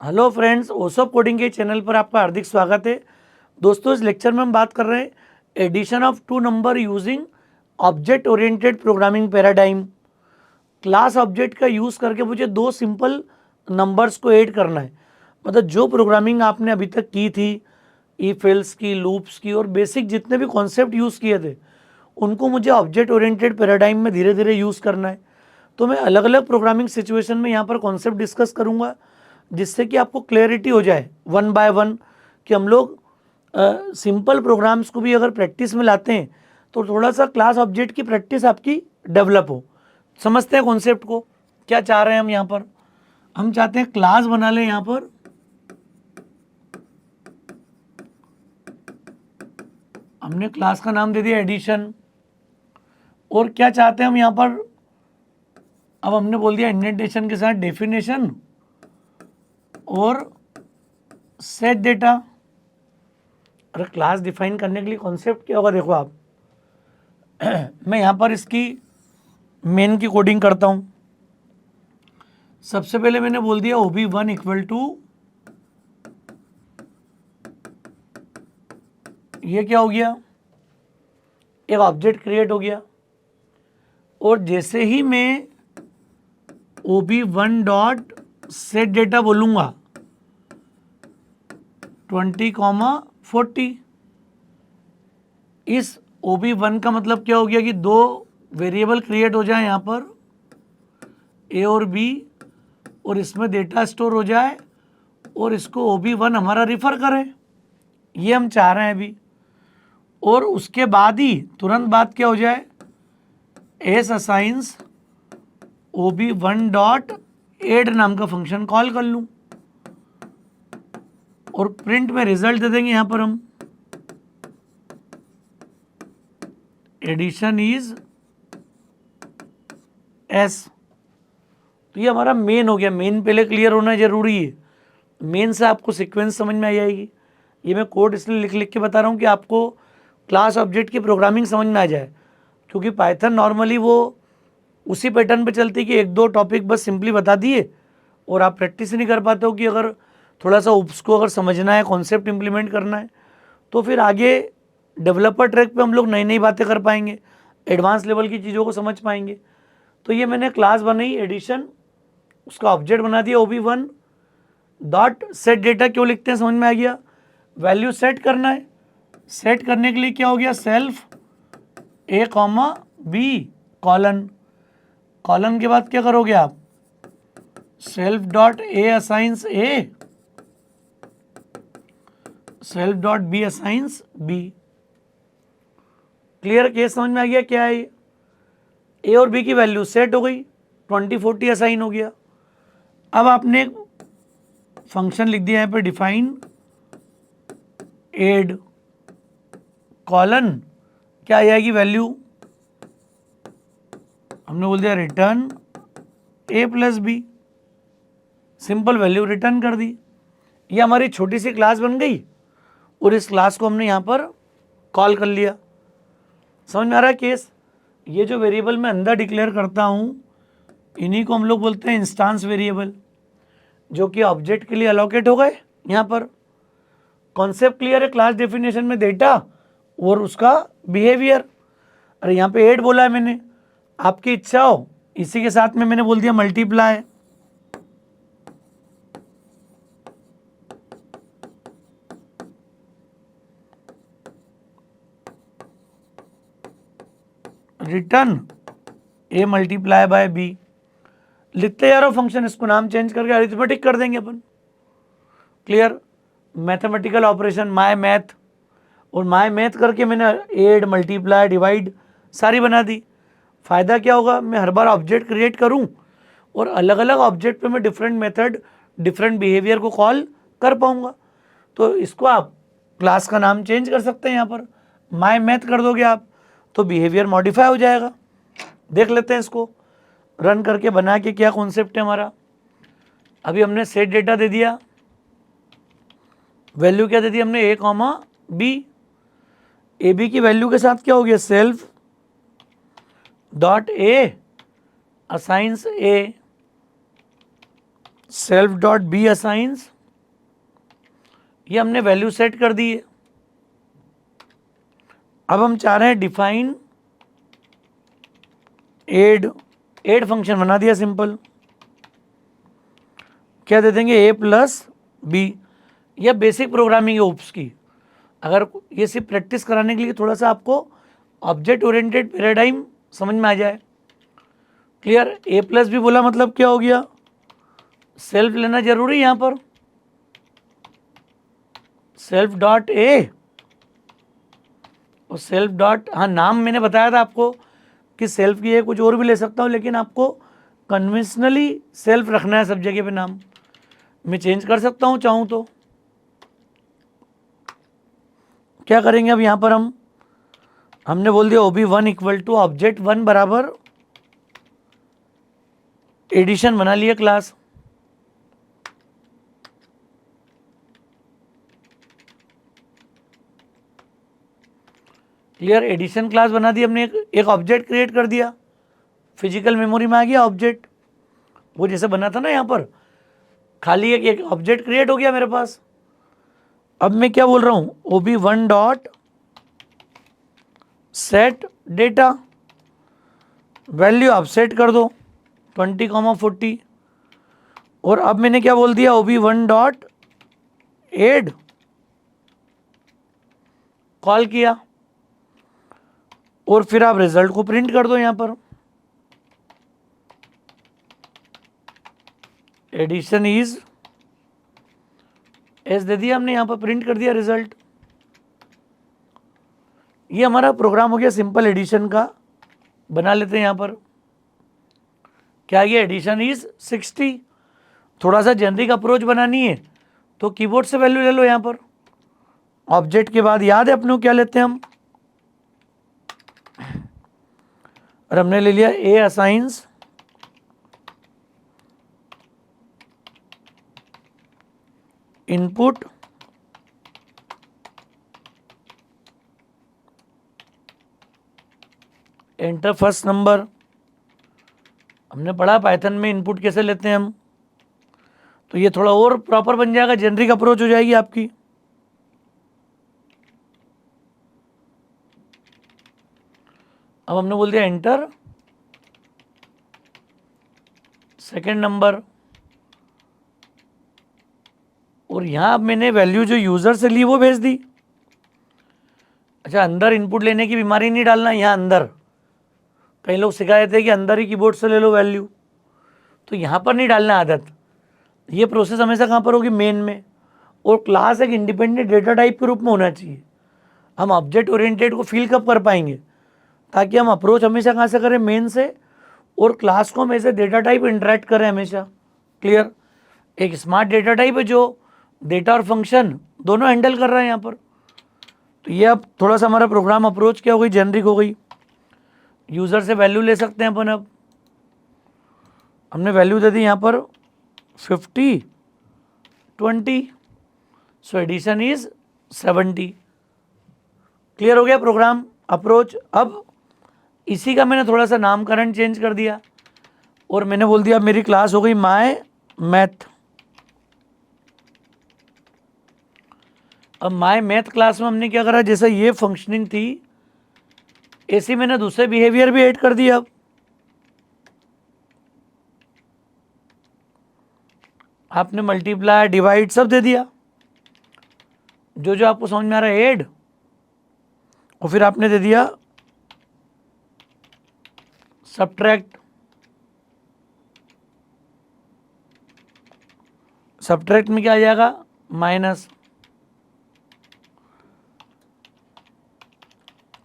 Hello friends, ओसोप coding के channel पर आपका हार्दिक स्वागत है। दोस्तों, इस लेक्चर में हम बात कर रहे हैं addition of two number using object oriented programming paradigm. Class object का यूज़ करके मुझे दो सिंपल नंबर्स को ऐड करना है। मतलब जो प्रोग्रामिंग आपने अभी तक की थी, इफ एल्स की, लूप्स की और बेसिक जितने भी कॉन्सेप्ट यूज़ किए थे, उनको मुझे ऑब्जेक्ट ओरिएंटेड पैराडाइम में धीरे धीरे यूज़ करना है। तो मैं अलग अलग प्रोग्रामिंग सिचुएशन में यहाँ पर कॉन्सेप्ट डिस्कस करूँगा, जिससे कि आपको क्लैरिटी हो जाए वन बाय वन कि हम लोग सिंपल प्रोग्राम्स को भी अगर प्रैक्टिस में लाते हैं तो थोड़ा सा क्लास ऑब्जेक्ट की प्रैक्टिस आपकी डेवलप हो। समझते हैं कॉन्सेप्ट को, क्या चाह रहे हैं हम यहाँ पर। हम चाहते हैं क्लास बना लें यहाँ पर, हमने क्लास का नाम दे दिया एडिशन। और क्या चाहते हैं हम यहाँ पर, अब हमने बोल दिया इंडेंटेशन के साथ डेफिनेशन और सेट डेटा। अरे क्लास डिफाइन करने के लिए कॉन्सेप्ट क्या होगा, देखो आप मैं यहाँ पर इसकी मेन की कोडिंग करता हूँ। सबसे पहले मैंने बोल दिया OB1 इक्वल टू, ये क्या हो गया, एक ऑब्जेक्ट क्रिएट हो गया। और जैसे ही मैं OB1 डॉट सेट डेटा बोलूँगा 20,40, इस OB1 का मतलब क्या हो गया कि दो वेरिएबल क्रिएट हो जाए यहाँ पर A और B, और इसमें डेटा स्टोर हो जाए और इसको OB1 हमारा रिफ़र करे, ये हम चाह रहे हैं अभी। और उसके बाद ही तुरंत बाद क्या हो जाए, S assigns OB1 dot add नाम का फंक्शन कॉल कर लूँ और प्रिंट में रिजल्ट दे देंगे यहाँ पर हम, एडिशन इज एस। तो ये हमारा मेन हो गया। मेन पहले क्लियर होना जरूरी है, मेन से आपको सीक्वेंस समझ में आ जाएगी। ये मैं कोड इसलिए लिख लिख के बता रहा हूँ कि आपको क्लास ऑब्जेक्ट की प्रोग्रामिंग समझ में आ जाए, क्योंकि पाइथन नॉर्मली वो उसी पैटर्न पे चलती है कि एक दो टॉपिक बस सिंपली बता दिए और आप प्रैक्टिस नहीं कर पाते हो कि अगर थोड़ा सा उसको अगर समझना है, कॉन्सेप्ट इंप्लीमेंट करना है, तो फिर आगे डेवलपर ट्रैक पे हम लोग नई नई बातें कर पाएंगे, एडवांस लेवल की चीज़ों को समझ पाएंगे। तो ये मैंने क्लास बनाई एडिशन, उसका ऑब्जेक्ट बना दिया OB1 डॉट सेट डेटा। क्यों लिखते हैं समझ में आ गया, वैल्यू सेट करना है। सेट करने के लिए क्या हो गया, self A comma B colon, colon के बाद क्या करोगे आप, self dot A assigns A, self dot B assigns B। Clear case समझ में आ गया क्या है ये। A और B की वैल्यू सेट हो गई, 2040 असाइन हो गया। अब आपने एक फंक्शन लिख दिया यहाँ पे, डिफाइन एड कॉलन, क्या आ जाएगी वैल्यू, हमने बोल दिया return A plus B, simple value return कर दी। ये हमारी छोटी सी क्लास बन गई और इस क्लास को हमने यहाँ पर कॉल कर लिया। समझ में आ रहा है केस। ये जो वेरिएबल मैं अंदर डिक्लेयर करता हूँ, इन्हीं को हम लोग बोलते हैं इंस्टांस वेरिएबल, जो कि ऑब्जेक्ट के लिए अलोकेट हो गए। यहाँ पर कॉन्सेप्ट क्लियर है, क्लास डेफिनेशन में डेटा और उसका बिहेवियर। अरे यहाँ पे ऐड बोला है मैंने, आपकी इच्छा हो इसी के साथ में मैंने बोल दिया multiply. Return A multiply by B। लिखते जा रहा हूँ फंक्शन, इसको नाम चेंज करके अरिथमेटिक कर देंगे अपन। Clear, mathematical operation my math, और माय मैथ करके मैंने ऐड मल्टीप्लाई डिवाइड सारी बना दी। फ़ायदा क्या होगा, मैं हर बार ऑब्जेक्ट क्रिएट करूं और अलग अलग ऑब्जेक्ट पे मैं डिफरेंट मेथड डिफरेंट बिहेवियर को कॉल कर पाऊंगा। तो इसको आप क्लास का नाम चेंज कर सकते हैं, यहाँ पर माय मैथ कर दोगे आप तो बिहेवियर मॉडिफाई हो जाएगा। देख लेते हैं इसको रन करके बना के क्या कॉन्सेप्ट है हमारा। अभी हमने सेट डेटा दे दिया, वैल्यू क्या दे दी हमने, A कॉमा B। AB की वैल्यू के साथ क्या हो गया, self dot A assigns A, self dot B assigns ये हमने वैल्यू सेट कर दी है। अब हम चाह रहे हैं डिफाइन एड फंक्शन बना दिया सिंपल। क्या दे देंगे, ए प्लस बी। यह बेसिक प्रोग्रामिंग है ओप्स की। अगर ये सिर्फ प्रैक्टिस कराने के लिए थोड़ा सा आपको ऑब्जेक्ट ओरिएंटेड पैराडाइम समझ में आ जाए। क्लियर। ए प्लस बी बोला मतलब क्या हो गया, सेल्फ लेना जरूरी है यहां पर, सेल्फ डॉट ए और सेल्फ डॉट, हाँ नाम मैंने बताया था आपको कि सेल्फ की है, कुछ और भी ले सकता हूँ, लेकिन आपको कन्वेंशनली सेल्फ रखना है सब जगह पे नाम। मैं चेंज कर सकता हूँ चाहूँ तो। क्या करेंगे अब यहाँ पर हमने बोल दिया OB1 इक्वल टू ऑब्जेक्ट 1 बराबर एडिशन बना लिया क्लास। क्लियर। एडिशन क्लास बना दी हमने, एक ऑब्जेक्ट क्रिएट कर दिया, फिजिकल मेमोरी में आ गया ऑब्जेक्ट, वो जैसे बना था ना यहाँ पर, खाली एक ऑब्जेक्ट क्रिएट हो गया मेरे पास। अब मैं क्या बोल रहा हूँ, OB1 dot set data, value आप सेट कर दो 20,40। और अब मैंने क्या बोल दिया, OB1 डॉट एड कॉल किया, और फिर आप रिजल्ट को प्रिंट कर दो। यहां पर एडिशन इज एस दे दिया हमने, यहां पर प्रिंट कर दिया रिजल्ट। ये हमारा प्रोग्राम हो गया सिंपल एडिशन का। बना लेते हैं यहां पर, क्या ये एडिशन इज 60। थोड़ा सा जेनरिक अप्रोच बनानी है तो कीबोर्ड से वैल्यू ले लो यहां पर। ऑब्जेक्ट के बाद याद है अपने को क्या लेते हैं हम, और हमने ले लिया A assigns input enter first number. हमने पढ़ा पाइथन में इनपुट कैसे लेते हैं हम, तो ये थोड़ा और प्रॉपर बन जाएगा, जेनरिक अप्रोच हो जाएगी आपकी। अब हमने बोल दिया एंटर सेकंड नंबर, और यहां अब मैंने वैल्यू जो यूजर से ली वो भेज दी। अच्छा, अंदर इनपुट लेने की बीमारी नहीं डालना यहाँ अंदर। कई लोग सिखाए थे कि अंदर ही कीबोर्ड से ले लो वैल्यू, तो यहाँ पर नहीं डालना आदत। ये प्रोसेस हमेशा कहाँ पर होगी, मेन में। और क्लास एक इंडिपेंडेंट डेटा टाइप के रूप में होना चाहिए। हम ऑब्जेक्ट ओरिएंटेड को फील कब कर पाएंगे, ताकि हम अप्रोच हमेशा कहाँ से करें, मेन से, और क्लास को हम ऐसे डेटा टाइप इंटरेक्ट करें हमेशा। क्लियर। एक स्मार्ट डेटा टाइप है जो डेटा और फंक्शन दोनों हैंडल कर रहा है यहाँ पर। तो ये अब थोड़ा सा हमारा प्रोग्राम अप्रोच क्या हो गई, जेनरिक हो गई। यूज़र से वैल्यू ले सकते हैं अपन। अब हमने वैल्यू दे दी यहाँ पर 50 20, सो एडिशन इज 70। क्लियर हो गया प्रोग्राम अप्रोच। अब इसी का मैंने थोड़ा सा नामकरण चेंज कर दिया, और मैंने बोल दिया मेरी क्लास हो गई माय मैथ। अब माय मैथ क्लास में हमने क्या करा, जैसे ये फंक्शनिंग थी ऐसी मैंने दूसरे बिहेवियर भी ऐड कर दिया। अब आपने मल्टीप्लाई डिवाइड सब दे दिया, जो जो आपको समझ में आ रहा है ऐड, और फिर आपने दे दिया सब्ट्रैक्ट। सब्ट्रैक्ट में क्या आ जाएगा, माइनस।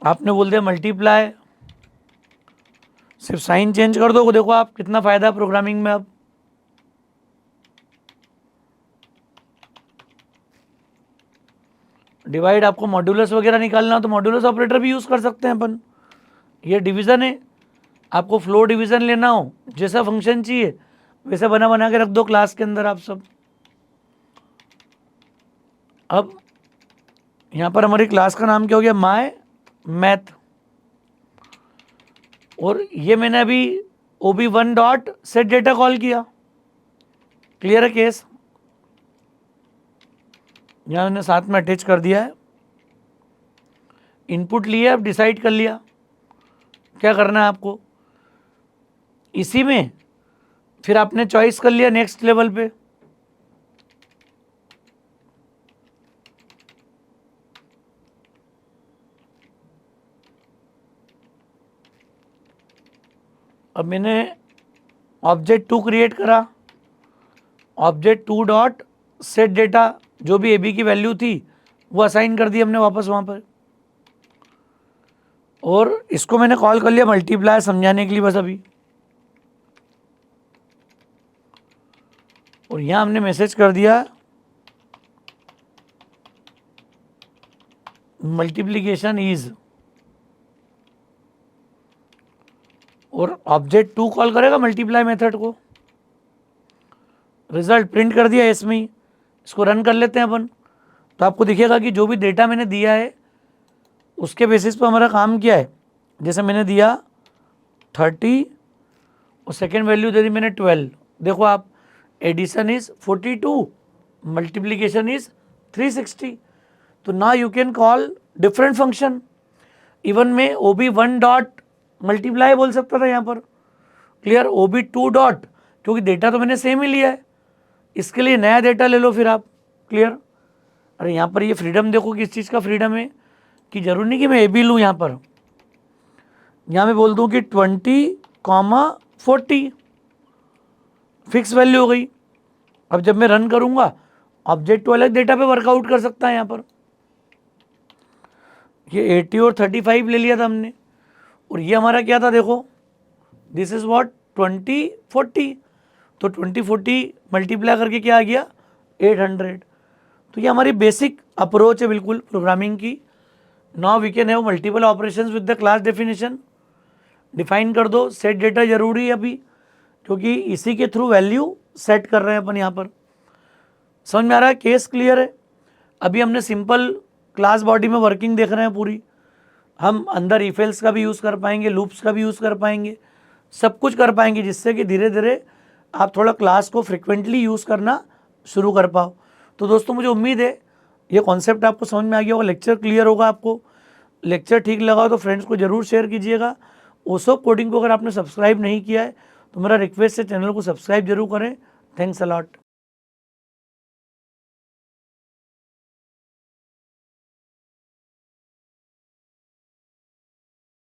आपने बोल दिया मल्टीप्लाई, सिर्फ साइन चेंज कर दो। देखो आप कितना फायदा है प्रोग्रामिंग में। अब डिवाइड, आपको मॉड्यूलस वगैरह निकालना हो तो मॉड्यूलस ऑपरेटर भी यूज कर सकते हैं अपन। ये डिवीजन है, आपको फ्लो डिवीजन लेना हो, जैसा फंक्शन चाहिए वैसा बना बना के रख दो क्लास के अंदर आप सब। अब यहाँ पर हमारी क्लास का नाम क्या हो गया, माय मैथ। और ये मैंने अभी OB1 dot set data call किया। क्लियर है केस। यहाँ मैंने साथ में अटैच कर दिया है, इनपुट लिए, अब डिसाइड कर लिया क्या करना है आपको। इसी में फिर आपने चॉइस कर लिया नेक्स्ट लेवल पे, अब मैंने ऑब्जेक्ट 2 क्रिएट करा, ऑब्जेक्ट 2 डॉट सेट डेटा, जो भी AB की वैल्यू थी वो असाइन कर दी हमने वापस वहाँ पर, और इसको मैंने कॉल कर लिया मल्टीप्लाई समझाने के लिए बस अभी। और यहाँ हमने मैसेज कर दिया मल्टीप्लिकेशन इज, और ऑब्जेक्ट 2 कॉल करेगा मल्टीप्लाई मेथड को, रिजल्ट प्रिंट कर दिया इसमें ही। इसको रन कर लेते हैं अपन, तो आपको दिखेगा कि जो भी डेटा मैंने दिया है उसके बेसिस पर हमारा काम किया है। जैसे मैंने दिया 30 और सेकेंड वैल्यू दे दी मैंने 12। देखो आप, एडिशन इज 42, मल्टीप्लिकेशन इज 360। तो ना you can call different function. Even में OB1 डॉट मल्टीप्लाई बोल सकता था यहाँ पर, क्लियर। OB2 डॉट, क्योंकि डेटा तो मैंने सेम ही लिया है, इसके लिए नया डेटा ले लो फिर आप, क्लियर। अरे यहाँ पर ये फ्रीडम देखो किस चीज़ का फ्रीडम है, कि जरूरी नहीं कि मैं AB लूँ। यहाँ पर यहाँ मैं बोल दूँ कि 20,40 फिक्स वैल्यू हो गई। अब जब मैं रन करूँगा ऑब्जेक्ट तो अलग डेटा पे वर्कआउट कर सकता है। यहाँ पर ये 80 और 35 ले लिया था हमने, और ये हमारा क्या था देखो, दिस इज व्हाट 2040। तो 2040 मल्टीप्लाई करके क्या आ गया 800। तो ये हमारी बेसिक अप्रोच है बिल्कुल प्रोग्रामिंग की। Now we can have multiple operations with the class definition. Define कर दो, सेट डेटा जरूरी है अभी, क्योंकि इसी के थ्रू वैल्यू सेट कर रहे हैं अपन यहाँ पर। समझ में आ रहा है, केस क्लियर है। अभी हमने सिंपल क्लास बॉडी में वर्किंग देख रहे हैं पूरी, हम अंदर इफ एल्स का भी यूज़ कर पाएंगे, लूप्स का भी यूज़ कर पाएंगे, सब कुछ कर पाएंगे, जिससे कि धीरे धीरे आप थोड़ा क्लास को फ्रिक्वेंटली यूज़ करना शुरू कर पाओ। तो दोस्तों मुझे उम्मीद है ये कॉन्सेप्ट आपको समझ में आ गया होगा, लेक्चर क्लियर होगा आपको। लेक्चर ठीक लगा तो फ्रेंड्स को जरूर शेयर कीजिएगा। ओसो कोडिंग को अगर आपने सब्सक्राइब नहीं किया है तो मेरा रिक्वेस्ट है चैनल को सब्सक्राइब जरूर करें। Thanks a lot.